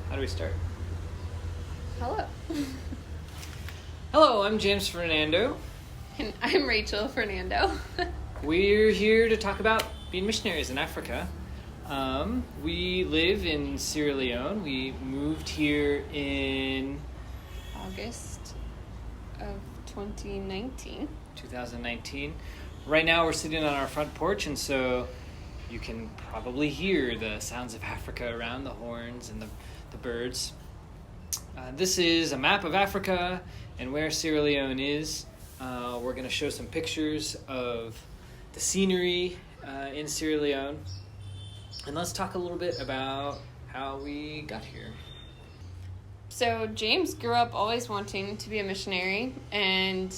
How do we start? Hello. Hello, I'm James Fernando. And I'm Rachel Fernando. We're here to talk about being missionaries in Africa. We live in Sierra Leone. We moved here in August of 2019. 2019. Right now we're sitting on our front porch, and so you can probably hear the sounds of Africa around, the horns and the birds. This is a map of Africa and where Sierra Leone is. We're going to show some pictures of the scenery in Sierra Leone. And let's talk a little bit about how we got here. So James grew up always wanting to be a missionary, and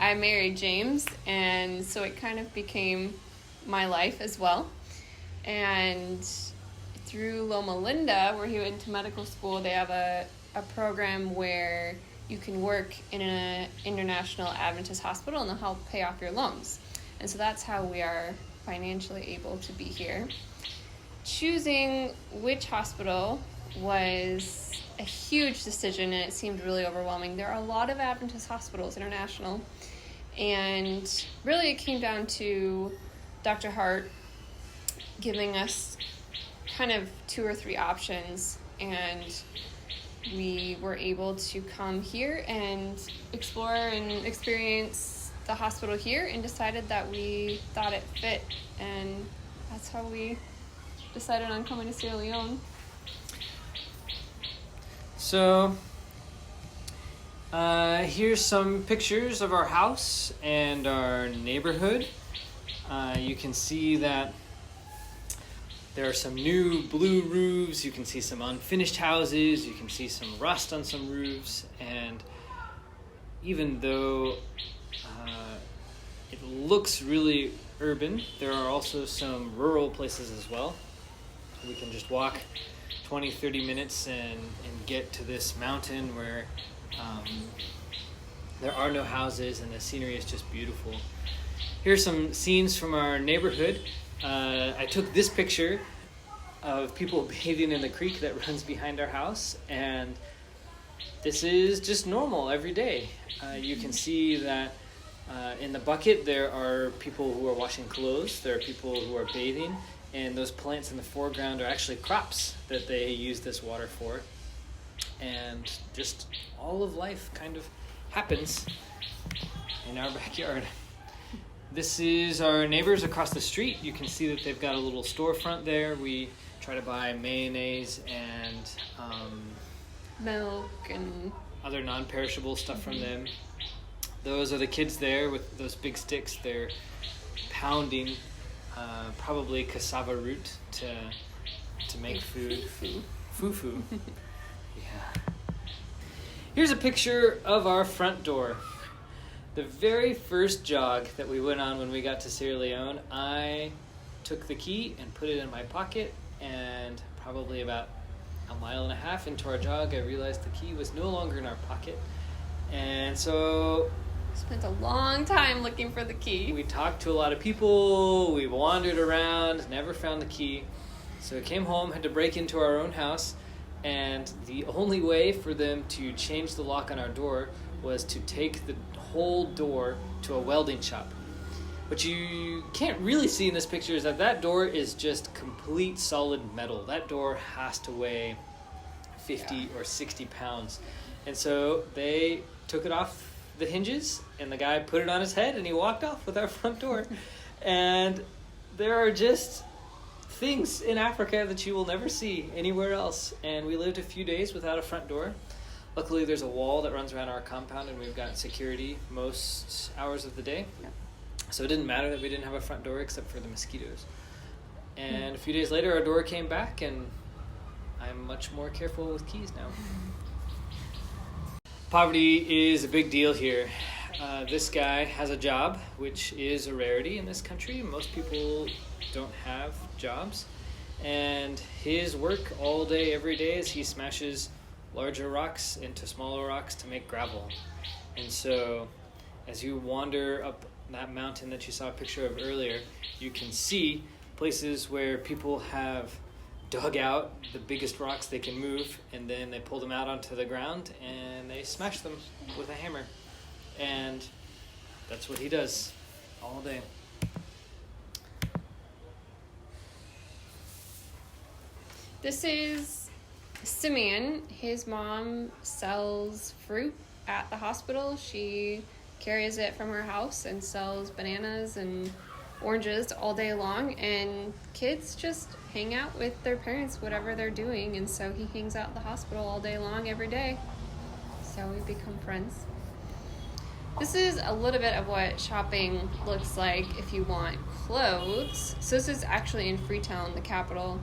I married James, and so it kind of became my life as well. And through Loma Linda, where he went to medical school, they have a program where you can work in an international Adventist hospital and they'll help pay off your loans. And so that's how we are financially able to be here. Choosing which hospital was a huge decision, and it seemed really overwhelming. There are a lot of Adventist hospitals, international, and really it came down to Dr. Hart giving us kind of 2 or 3 options, and we were able to come here and explore and experience the hospital here, and decided that we thought it fit, and that's how we decided on coming to Sierra Leone. So, here's some pictures of our house and our neighborhood. You can see that there are some new blue roofs. You can see some unfinished houses. You can see some rust on some roofs. And even though it looks really urban, there are also some rural places as well. We can just walk 20, 30 minutes and get to this mountain where there are no houses and the scenery is just beautiful. Here's some scenes from our neighborhood. I took this picture of people bathing in the creek that runs behind our house, and this is just normal every day. You can see that in the bucket there are people who are washing clothes, there are people who are bathing, and those plants in the foreground are actually crops that they use this water for. And just all of life kind of happens in our backyard. This is our neighbors across the street. You can see that they've got a little storefront there. We try to buy mayonnaise and Milk and other non-perishable stuff from them. Those are the kids there with those big sticks. They're pounding probably cassava root to make food. Fufu. Yeah. Here's a picture of our front door. The very first jog that we went on when we got to Sierra Leone, I took the key and put it in my pocket, and probably about a mile and a half into our jog, I realized the key was no longer in our pocket. And so spent a long time looking for the key. We talked to a lot of people, we wandered around, never found the key. So I came home, had to break into our own house, and the only way for them to change the lock on our door was to take the whole door to a welding shop. What you can't really see in this picture is that door is just complete solid metal. That door has to weigh 50 or 60 pounds. And so they took it off the hinges, and the guy put it on his head, and he walked off with our front door. And there are just things in Africa that you will never see anywhere else. And we lived a few days without a front door. Luckily, there's a wall that runs around our compound, and we've got security most hours of the day. Yeah. So it didn't matter that we didn't have a front door except for the mosquitoes. And a few days later, our door came back, and I'm much more careful with keys now. Poverty is a big deal here. This guy has a job, which is a rarity in this country. Most people don't have jobs. And his work all day, every day, is he smashes larger rocks into smaller rocks to make gravel. And so as you wander up that mountain that you saw a picture of earlier, you can see places where people have dug out the biggest rocks they can move, and then they pull them out onto the ground and they smash them with a hammer. And that's what he does all day. This is Simeon. His mom sells fruit at the hospital. She carries it from her house and sells bananas and oranges all day long, and kids just hang out with their parents whatever they're doing, and so he hangs out at the hospital all day long every day, so we become friends. This is a little bit of what shopping looks like if you want clothes. So this is actually in Freetown, the capital,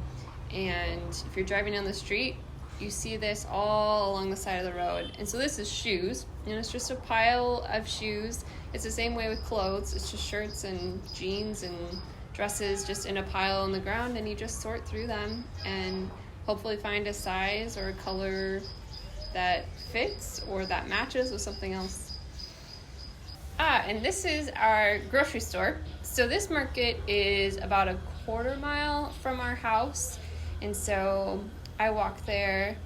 and if you're driving down the street, you see this all along the side of the road. And so this is shoes, and it's just a pile of shoes. It's the same way with clothes. It's just shirts and jeans and dresses just in a pile on the ground, and you just sort through them and hopefully find a size or a color that fits or that matches with something else. And this is our grocery store. So this market is about a quarter mile from our house, and so I walk there,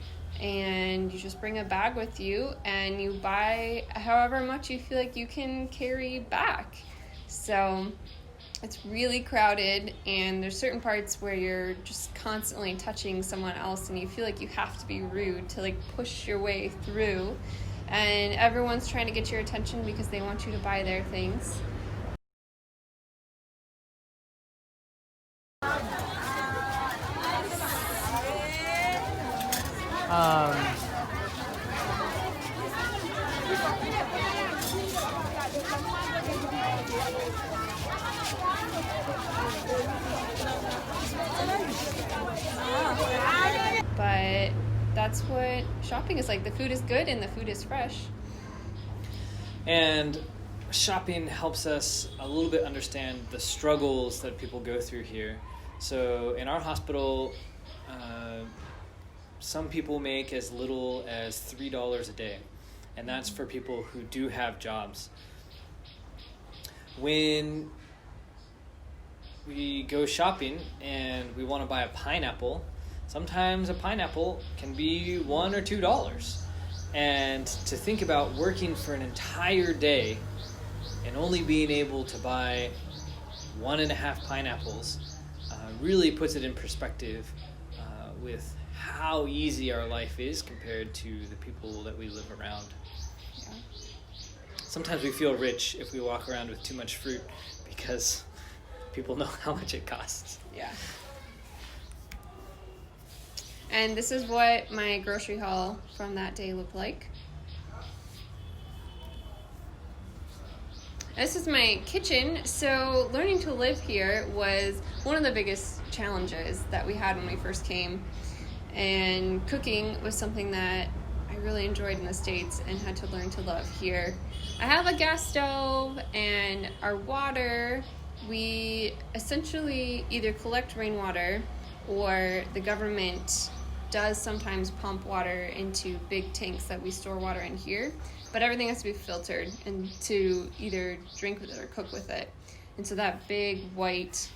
and you just bring a bag with you and you buy however much you feel like you can carry back. So it's really crowded, and there's certain parts where you're just constantly touching someone else and you feel like you have to be rude to like push your way through, and everyone's trying to get your attention because they want you to buy their things. But that's what shopping is like. The food is good and the food is fresh. And shopping helps us a little bit understand the struggles that people go through here. So in our hospital, some people make as little as $3 a day, and that's for people who do have jobs. When we go shopping and we want to buy a pineapple, sometimes a pineapple can be $1 or $2. And to think about working for an entire day and only being able to buy 1.5 pineapples really puts it in perspective with how easy our life is compared to the people that we live around. Yeah. Sometimes we feel rich if we walk around with too much fruit because people know how much it costs. Yeah. And this is what my grocery haul from that day looked like. This is my kitchen. So learning to live here was one of the biggest challenges that we had when we first came. And cooking was something that I really enjoyed in the States and had to learn to love here. I have a gas stove, and our water, we essentially either collect rainwater or the government does sometimes pump water into big tanks that we store water in here, but everything has to be filtered and to either drink with it or cook with it. And so that big white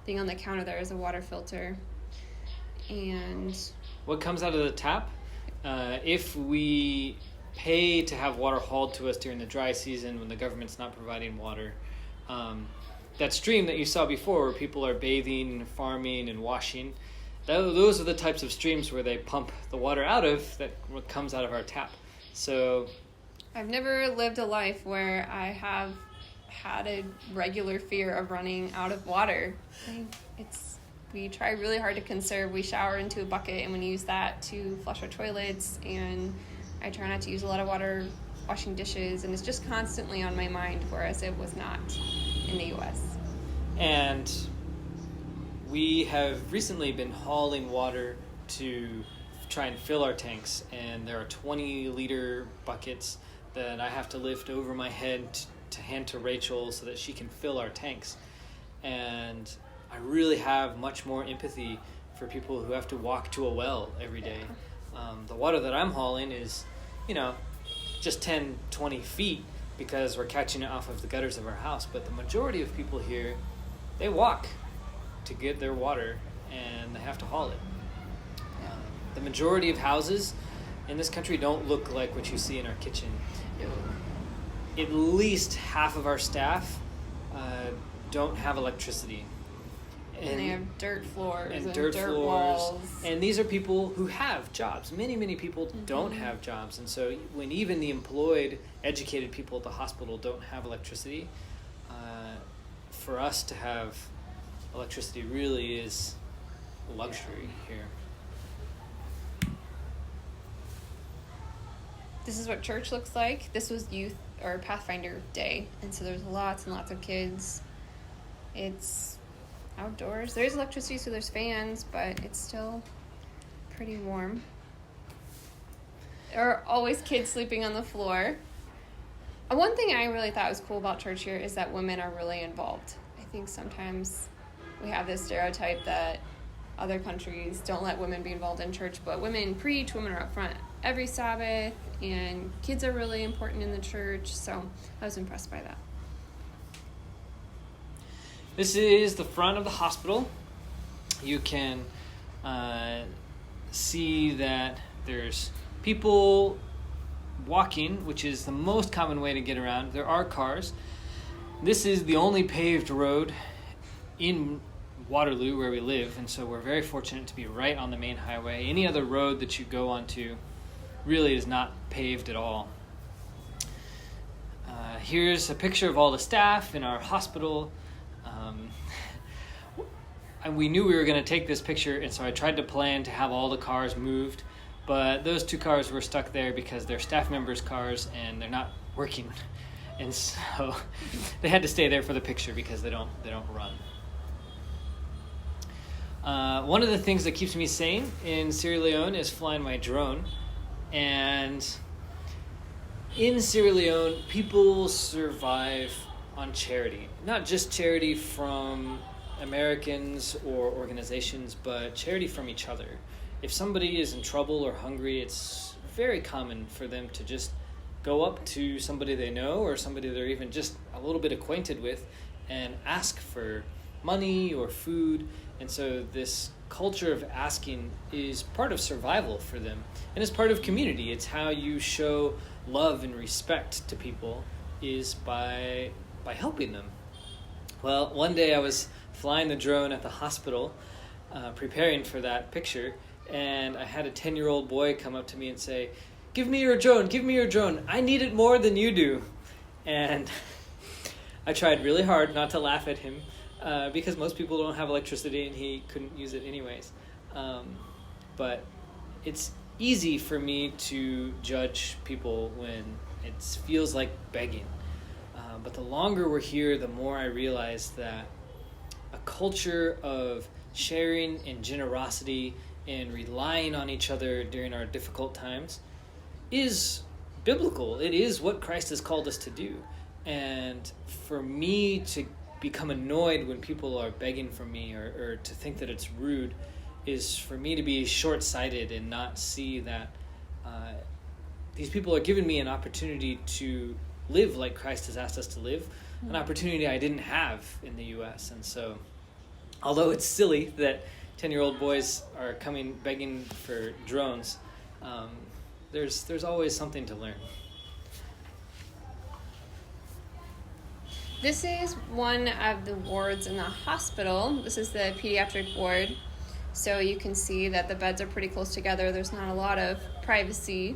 thing on the counter there is a water filter. And what comes out of the tap, if we pay to have water hauled to us during the dry season when the government's not providing water, that stream that you saw before where people are bathing, farming, and washing, those are the types of streams where they pump the water out of that comes out of our tap. So I've never lived a life where I have had a regular fear of running out of water. We try really hard to conserve. We shower into a bucket and we use that to flush our toilets, and I try not to use a lot of water washing dishes, and it's just constantly on my mind, whereas it was not in the US. And we have recently been hauling water to try and fill our tanks, and there are 20-liter buckets that I have to lift over my head to hand to Rachel so that she can fill our tanks. And I really have much more empathy for people who have to walk to a well every day. The water that I'm hauling is, just 10, 20 feet, because we're catching it off of the gutters of our house. But the majority of people here, they walk to get their water, and they have to haul it. The majority of houses in this country don't look like what you see in our kitchen. At least half of our staff don't have electricity. And they have dirt floors and dirt floors. Walls. And these are people who have jobs. Many people don't have jobs. And so when even the employed, educated people at the hospital don't have electricity, for us to have electricity really is a luxury here. This is what church looks like. This was youth or Pathfinder Day. And so there's lots and lots of kids. It's outdoors. There's electricity, so there's fans, but it's still pretty warm. There are always kids sleeping on the floor. One thing I really thought was cool about church here is that women are really involved. I think sometimes we have this stereotype that other countries don't let women be involved in church, but women preach, women are up front every Sabbath, and kids are really important in the church, so I was impressed by that. This is the front of the hospital. You can see that there's people walking, which is the most common way to get around. There are cars. This is the only paved road in Waterloo where we live, and so we're very fortunate to be right on the main highway. Any other road that you go onto really is not paved at all. Here's a picture of all the staff in our hospital. And we knew we were going to take this picture, and so I tried to plan to have all the cars moved, but those 2 cars were stuck there because they're staff members' cars and they're not working, and so they had to stay there for the picture because they don't run. One of the things that keeps me sane in Sierra Leone is flying my drone, and in Sierra Leone, people survive on charity. Not just charity from Americans or organizations, but charity from each other. If somebody is in trouble or hungry, it's very common for them to just go up to somebody they know or somebody they're even just a little bit acquainted with and ask for money or food. And so this culture of asking is part of survival for them, and it's part of community. It's how you show love and respect to people, is by helping them. Well, one day I was flying the drone at the hospital, preparing for that picture, and I had a 10-year-old boy come up to me and say, give me your drone, I need it more than you do. And I tried really hard not to laugh at him, because most people don't have electricity and he couldn't use it anyways. But it's easy for me to judge people when it feels like begging. But the longer we're here, the more I realize that a culture of sharing and generosity and relying on each other during our difficult times is biblical. It is what Christ has called us to do. And for me to become annoyed when people are begging from me, or to think that it's rude, is for me to be short-sighted and not see that these people are giving me an opportunity to live like Christ has asked us to live, an opportunity I didn't have in the U.S. And so, although it's silly that 10-year-old boys are coming begging for drones, there's always something to learn. This is one of the wards in the hospital. This is the pediatric ward. So you can see that the beds are pretty close together. There's not a lot of privacy,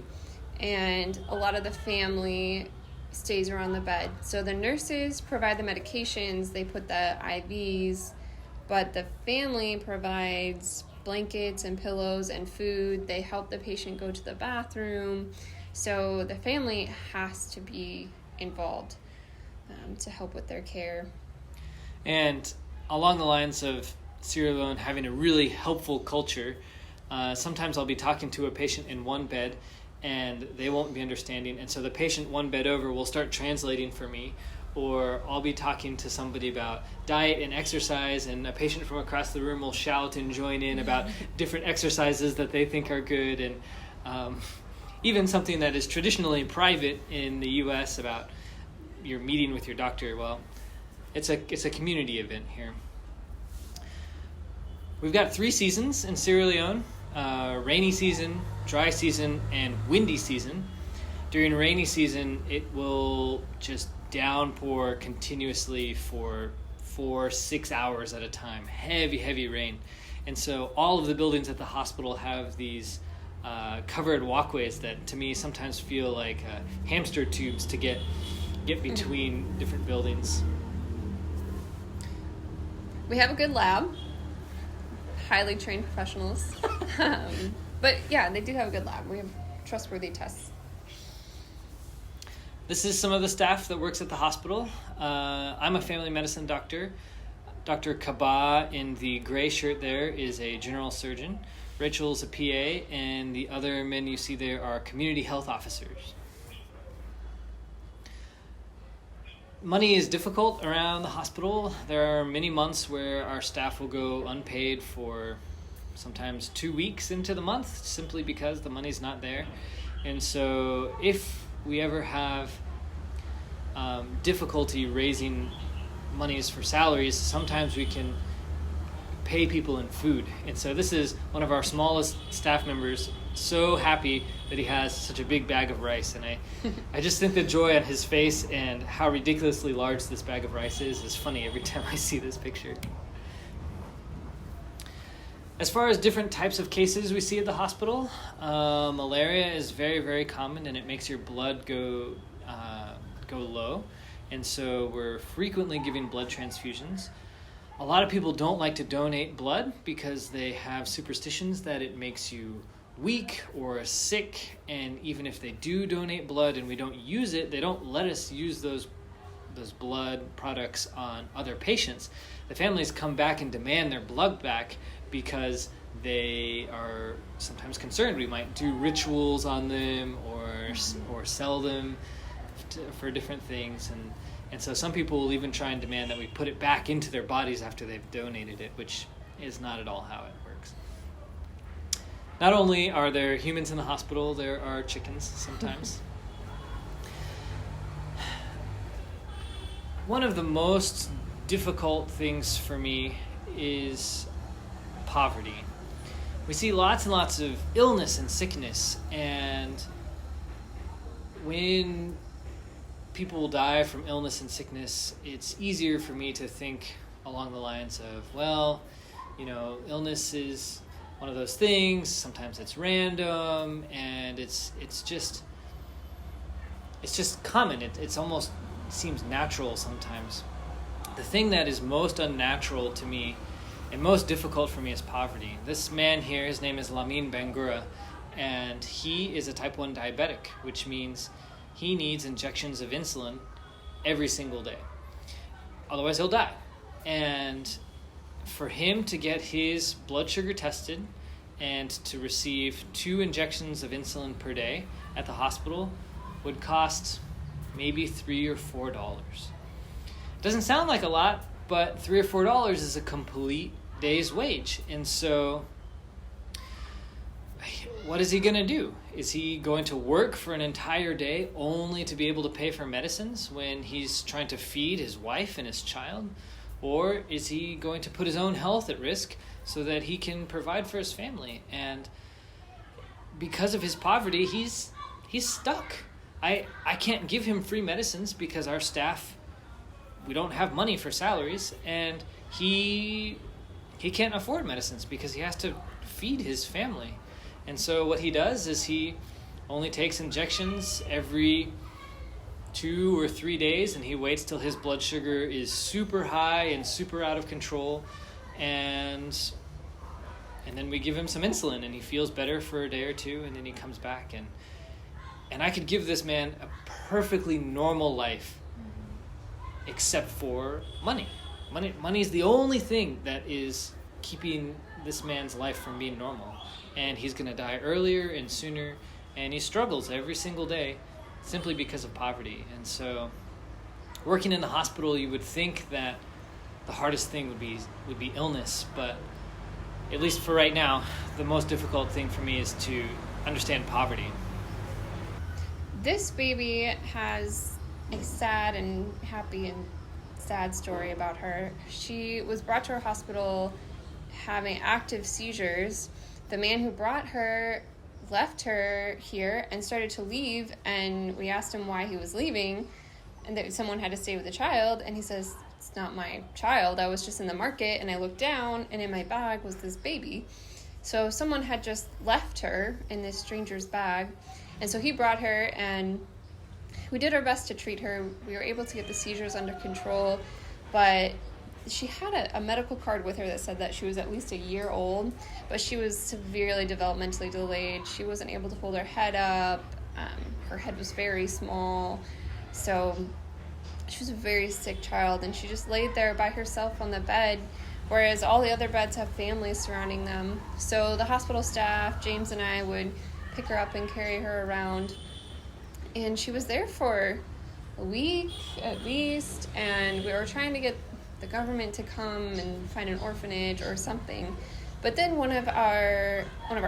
and a lot of the family stays around the bed. So the nurses provide the medications, they put the IVs, but the family provides blankets and pillows and food. They help the patient go to the bathroom. So the family has to be involved to help with their care. And along the lines of Sierra Leone having a really helpful culture, sometimes I'll be talking to a patient in one bed and they won't be understanding, and so the patient one bed over will start translating for me, or I'll be talking to somebody about diet and exercise, and a patient from across the room will shout and join in about different exercises that they think are good, and even something that is traditionally private in the U.S. about your meeting with your doctor. Well, it's a community event here. We've got 3 seasons in Sierra Leone: rainy season, dry season, and windy season. During rainy season, it will just downpour continuously for 4-6 hours at a time. Heavy rain. And so all of the buildings at the hospital have these covered walkways that to me sometimes feel like hamster tubes to get between different buildings. We have a good lab. Highly trained professionals. But yeah, they do have a good lab. We have trustworthy tests. This is some of the staff that works at the hospital. I'm a family medicine doctor. Dr. Kaba in the gray shirt there is a general surgeon. Rachel's a PA, and the other men you see there are community health officers. Money is difficult around the hospital. There are many months where our staff will go unpaid for sometimes 2 weeks into the month simply because the money's not there. And so if we ever have difficulty raising monies for salaries, sometimes we can pay people in food. And so this is one of our smallest staff members, so happy that he has such a big bag of rice. And I just think the joy on his face and how ridiculously large this bag of rice is funny every time I see this picture. As far as different types of cases we see at the hospital, malaria is very common, and it makes your blood go low. And so we're frequently giving blood transfusions. A lot of people don't like to donate blood because they have superstitions that it makes you weak or sick, and even if they do donate blood and we don't use it, they don't let us use those blood products on other patients. The families come back and demand their blood back because they are sometimes concerned we might do rituals on them or sell them for different things, and so some people will even try and demand that we put it back into their bodies after they've donated it, which is not at all how it works. Not only are there humans in the hospital, there are chickens sometimes. One of the most difficult things for me is poverty. We see lots and lots of illness and sickness, and when people die from illness and sickness, it's easier for me to think along the lines of, well, illness is one of those things. Sometimes it's random, and it's just common. It's almost seems natural sometimes. The thing that is most unnatural to me and most difficult for me is poverty. This man here, his name is Lamin Bangura, and he is a type 1 diabetic, which means he needs injections of insulin every single day. Otherwise, he'll die. And for him to get his blood sugar tested and to receive 2 injections of insulin per day at the hospital would cost maybe $3 or $4. Doesn't sound like a lot, but $3 or $4 is a complete day's wage. And so what is he going to do? Is he going to work for an entire day only to be able to pay for medicines when he's trying to feed his wife and his child? Or is he going to put his own health at risk so that he can provide for his family? And because of his poverty, he's stuck. I can't give him free medicines because our staff, we don't have money for salaries, and he can't afford medicines because he has to feed his family. And so what he does is he only takes injections every 2 or 3 days, and he waits till his blood sugar is super high and super out of control, and then we give him some insulin, and he feels better for a day or 2, and then he comes back, and I could give this man a perfectly normal life except for money. Money is the only thing that is keeping this man's life from being normal. And he's going to die earlier and sooner, and he struggles every single day simply because of poverty. And so working in the hospital, you would think that the hardest thing would be illness, but at least for right now, the most difficult thing for me is to understand poverty. This baby has a sad and happy and sad story about her. She was brought to our hospital having active seizures. The man who brought her left her here and started to leave, and we asked him why he was leaving, and that someone had to stay with the child, and he says, "It's not my child. I was just in the market, and I looked down, and in my bag was this baby." So someone had just left her in this stranger's bag, and so he brought her, and we did our best to treat her. We were able to get the seizures under control, but she had a medical card with her that said that she was at least a year old, but she was severely developmentally delayed. She wasn't able to hold her head up. Her head was very small. So she was a very sick child, and she just laid there by herself on the bed, whereas all the other beds have families surrounding them. So the hospital staff, James and I, would pick her up and carry her around. And she was there for a week at least, and we were trying to get the government to come and find an orphanage or something. But then one of our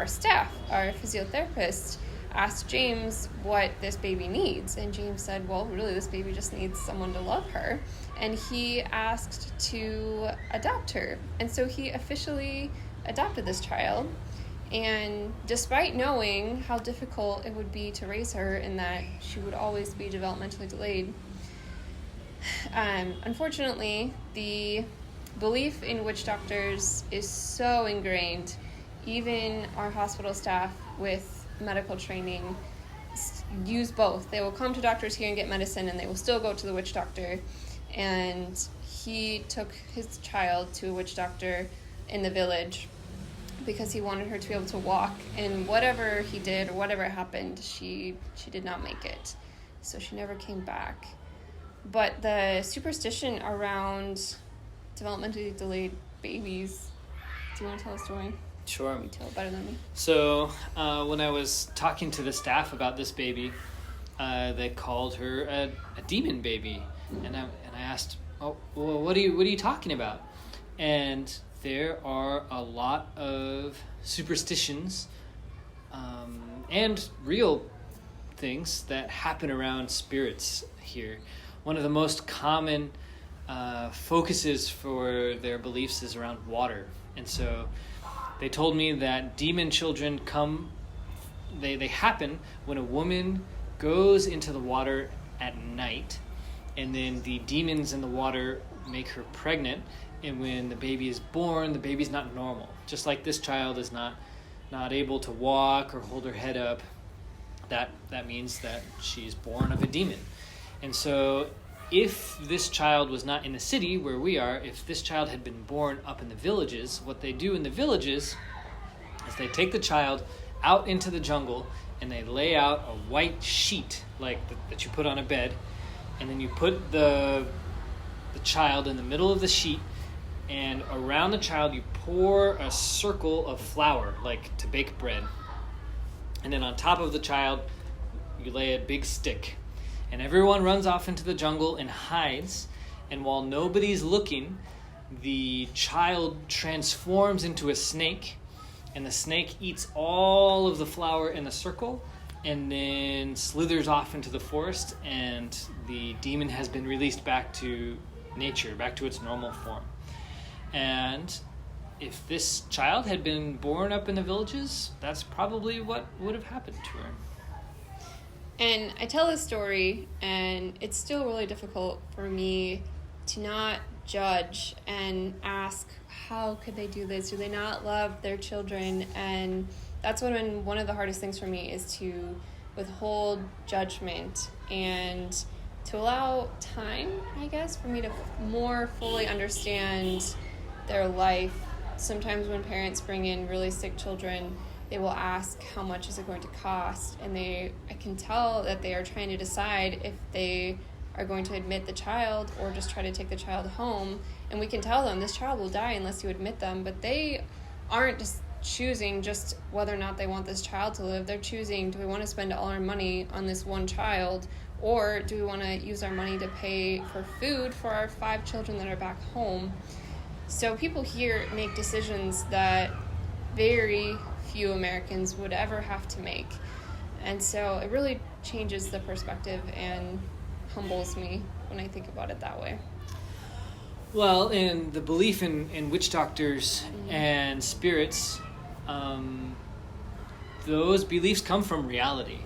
staff, our physiotherapist, asked James what this baby needs, and James said, well, really, this baby just needs someone to love her. And he asked to adopt her, and so he officially adopted this child. And despite knowing how difficult it would be to raise her and that she would always be developmentally delayed, unfortunately, the belief in witch doctors is so ingrained. Even our hospital staff with medical training use both. They will come to doctors here and get medicine, and they will still go to the witch doctor. And he took his child to a witch doctor in the village because he wanted her to be able to walk, and whatever he did or whatever happened, she did not make it. So she never came back. But the superstition around developmentally delayed babies, do you want to tell a story? Sure. You tell it better than me. So when I was talking to the staff about this baby, they called her a demon baby, and I asked, "Oh, well, what are you talking about?" And there are a lot of superstitions and real things that happen around spirits here. One of the most common focuses for their beliefs is around water. And so they told me that demon children they happen when a woman goes into the water at night, and then the demons in the water make her pregnant. And when the baby is born, the baby's not normal. Just like this child is not able to walk or hold her head up, that means that she's born of a demon. And so if this child was not in the city where we are, if this child had been born up in the villages, what they do in the villages is they take the child out into the jungle and they lay out a white sheet that you put on a bed, and then you put the child in the middle of the sheet, and around the child you pour a circle of flour, like to bake bread. And then on top of the child you lay a big stick. And everyone runs off into the jungle and hides. And while nobody's looking, the child transforms into a snake. And the snake eats all of the flour in the circle and then slithers off into the forest. And the demon has been released back to nature, back to its normal form. And if this child had been born up in the villages, that's probably what would have happened to her. And I tell this story, and it's still really difficult for me to not judge and ask, how could they do this? Do they not love their children? And that's one of the hardest things for me is to withhold judgment and to allow time, I guess, for me to more fully understand their life. Sometimes when parents bring in really sick children, they will ask, how much is it going to cost? And I can tell that they are trying to decide if they are going to admit the child or just try to take the child home. And we can tell them this child will die unless you admit them, but they aren't just choosing just whether or not they want this child to live. They're choosing, do we want to spend all our money on this one child, or do we want to use our money to pay for food for our 5 children that are back home? So people here make decisions that very few Americans would ever have to make. And so it really changes the perspective and humbles me when I think about it that way. Well, in the belief in witch doctors and spirits, those beliefs come from reality.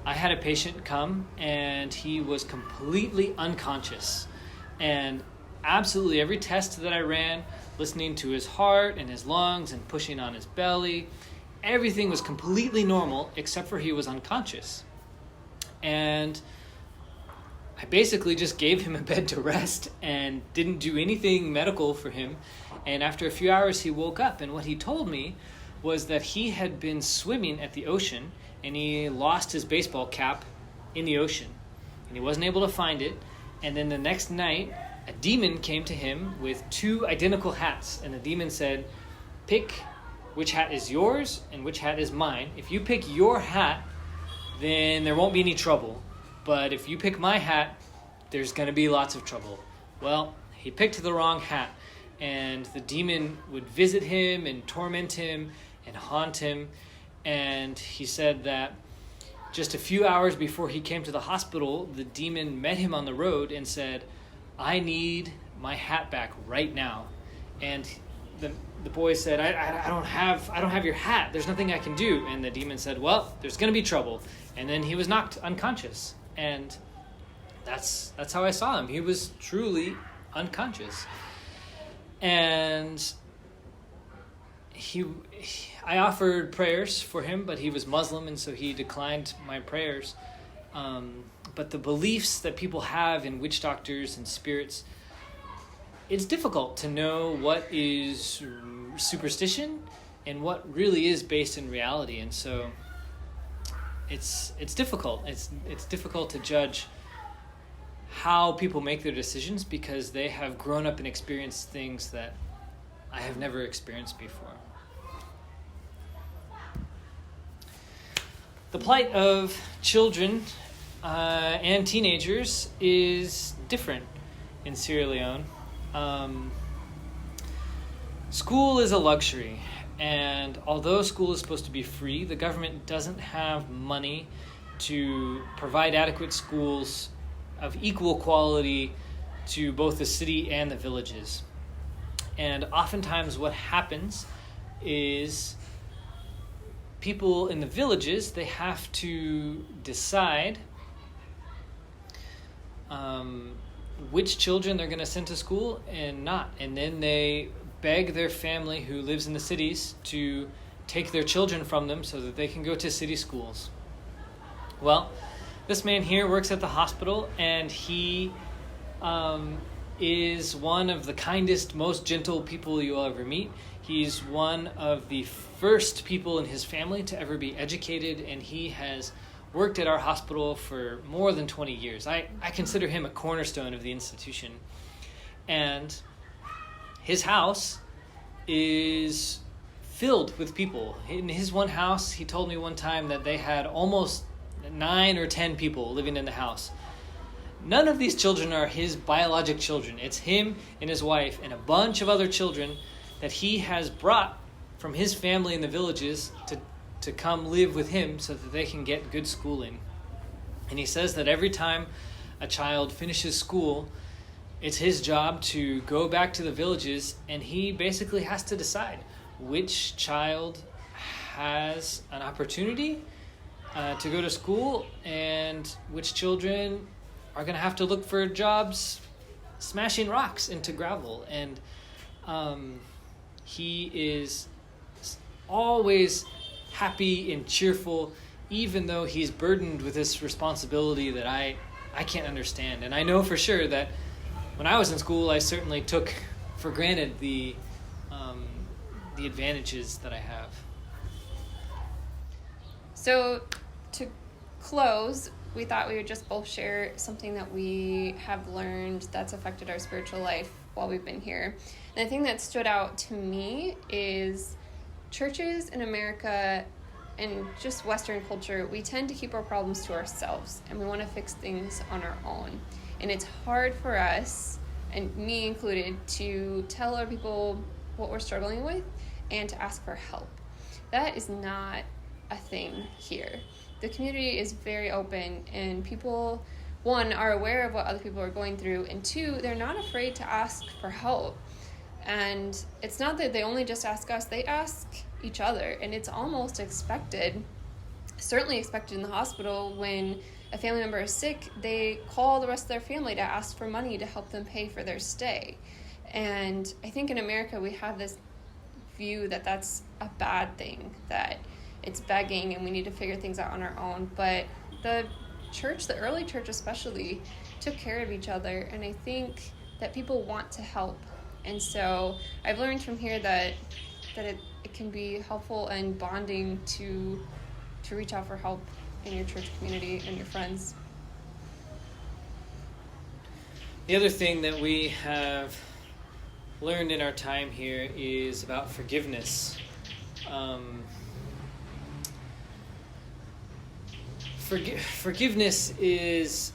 I had a patient come, and he was completely unconscious. And absolutely every test that I ran, listening to his heart and his lungs and pushing on his belly, everything was completely normal except for he was unconscious. And I basically just gave him a bed to rest and didn't do anything medical for him. And after a few hours, he woke up. And what he told me was that he had been swimming at the ocean, and he lost his baseball cap in the ocean. And he wasn't able to find it. And then the next night, a demon came to him with 2 identical hats. And the demon said, pick which hat is yours and which hat is mine. If you pick your hat, then there won't be any trouble. But if you pick my hat, there's going to be lots of trouble. Well, he picked the wrong hat, and the demon would visit him and torment him and haunt him. And he said that just a few hours before he came to the hospital, the demon met him on the road and said, I need my hat back right now. And the boy said, I don't have your hat. There's nothing I can do. And the demon said, well, there's going to be trouble. And then he was knocked unconscious. And that's how I saw him. He was truly unconscious. And I offered prayers for him, but he was Muslim, and so he declined my prayers. But the beliefs that people have in witch doctors and spirits, it's difficult to know what is superstition and what really is based in reality. And so it's difficult. It's difficult to judge how people make their decisions because they have grown up and experienced things that I have never experienced before. The plight of children and teenagers is different in Sierra Leone. School is a luxury. And although school is supposed to be free, the government doesn't have money to provide adequate schools of equal quality to both the city and the villages. And oftentimes what happens is people in the villages, they have to decide which children they're going to send to school and not. And then they beg their family who lives in the cities to take their children from them so that they can go to city schools. Well, this man here works at the hospital, and he is one of the kindest, most gentle people you'll ever meet. He's one of the first people in his family to ever be educated, and he has worked at our hospital for more than 20 years. I consider him a cornerstone of the institution. And his house is filled with people. In his one house, he told me one time that they had almost 9 or 10 people living in the house. None of these children are his biologic children. It's him and his wife and a bunch of other children that he has brought from his family in the villages to come live with him so that they can get good schooling. And he says that every time a child finishes school, it's his job to go back to the villages, and he basically has to decide which child has an opportunity to go to school and which children are going to have to look for jobs smashing rocks into gravel. And he is always happy and cheerful, even though he's burdened with this responsibility that I can't understand. And I know for sure that when I was in school, I certainly took for granted the advantages that I have. So to close, we thought we would just both share something that we have learned that's affected our spiritual life while we've been here. And the thing that stood out to me is churches in America and just Western culture, we tend to keep our problems to ourselves, and we want to fix things on our own. And it's hard for us, and me included, to tell other people what we're struggling with and to ask for help. That is not a thing here. The community is very open, and people one, are aware of what other people are going through, and two, they're not afraid to ask for help. And it's not that they only just ask us, they ask each other, and it's almost expected, certainly expected in the hospital. When a family member is sick, they call the rest of their family to ask for money to help them pay for their stay. And I think in America we have this view that that's a bad thing, that it's begging and we need to figure things out on our own. But the church, the early church especially, took care of each other, and I think that people want to help. And so I've learned from here that it can be helpful and bonding to reach out for help in your church community and your friends. The other thing that we have learned in our time here is about forgiveness. Forgiveness is,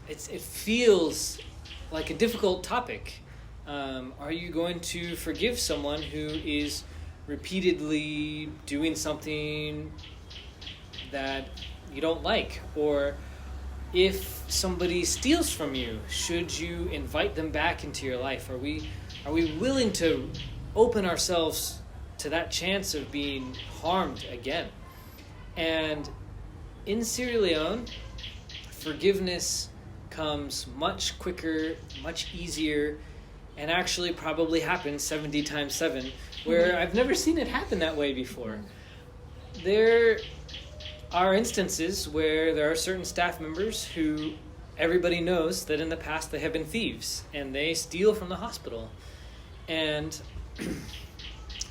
it feels like a difficult topic. Are you going to forgive someone who is repeatedly doing something that you don't like? Or if somebody steals from you, should you invite them back into your life? Are we willing to open ourselves to that chance of being harmed again? And in Sierra Leone, forgiveness comes much quicker, much easier, and actually probably happens 70 times 7, where I've never seen it happen that way before. There are instances where there are certain staff members who everybody knows that in the past they have been thieves, and they steal from the hospital. And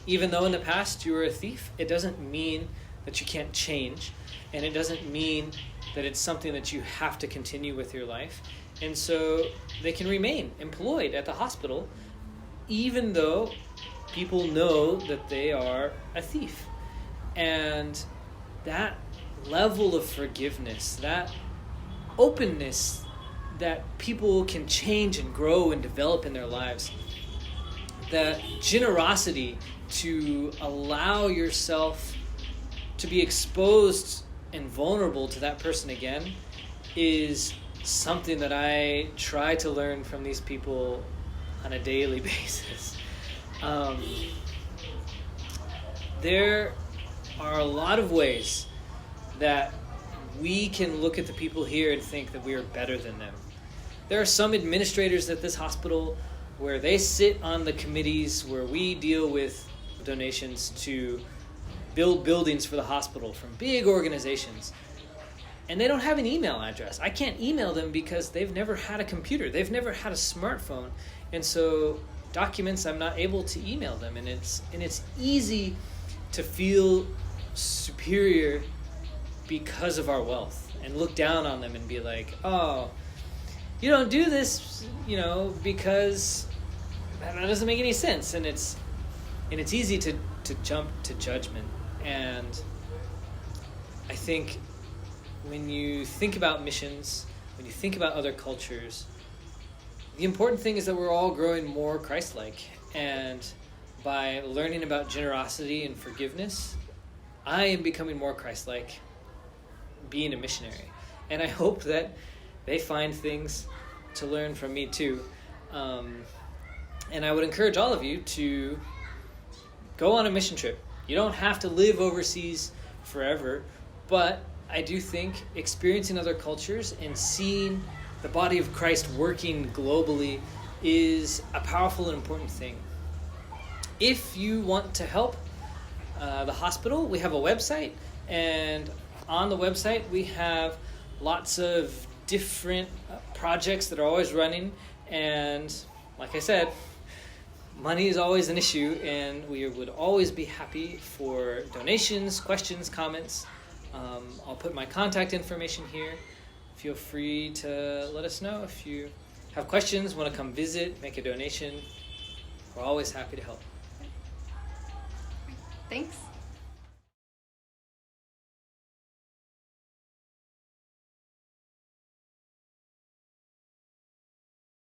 even though in the past you were a thief, it doesn't mean that you can't change, and it doesn't mean that it's something that you have to continue with your life. And so they can remain employed at the hospital even though people know that they are a thief. And that level of forgiveness, that openness that people can change and grow and develop in their lives, that generosity to allow yourself to be exposed and vulnerable to that person again, is something that I try to learn from these people on a daily basis. There are a lot of ways that we can look at the people here and think that we are better than them. There are some administrators at this hospital where they sit on the committees where we deal with donations to build buildings for the hospital from big organizations. And they don't have an email address. I can't email them because they've never had a computer. They've never had a smartphone. And so documents, I'm not able to email them. And it's easy to feel superior because of our wealth and look down on them and be like, oh, you don't do this, because that doesn't make any sense. And it's easy to jump to judgment. And I think when you think about missions, when you think about other cultures, the important thing is that we're all growing more Christ-like. And by learning about generosity and forgiveness, I am becoming more Christ-like being a missionary. And I hope that they find things to learn from me too. And I would encourage all of you to go on a mission trip. You don't have to live overseas forever, but I do think experiencing other cultures and seeing the body of Christ working globally is a powerful and important thing. If you want to help the hospital, we have a website, and on the website we have lots of different projects that are always running, and like I said, money is always an issue, and we would always be happy for donations, questions, comments. I'll put my contact information here. Feel free to let us know if you have questions, want to come visit, make a donation. We're always happy to help. Thanks.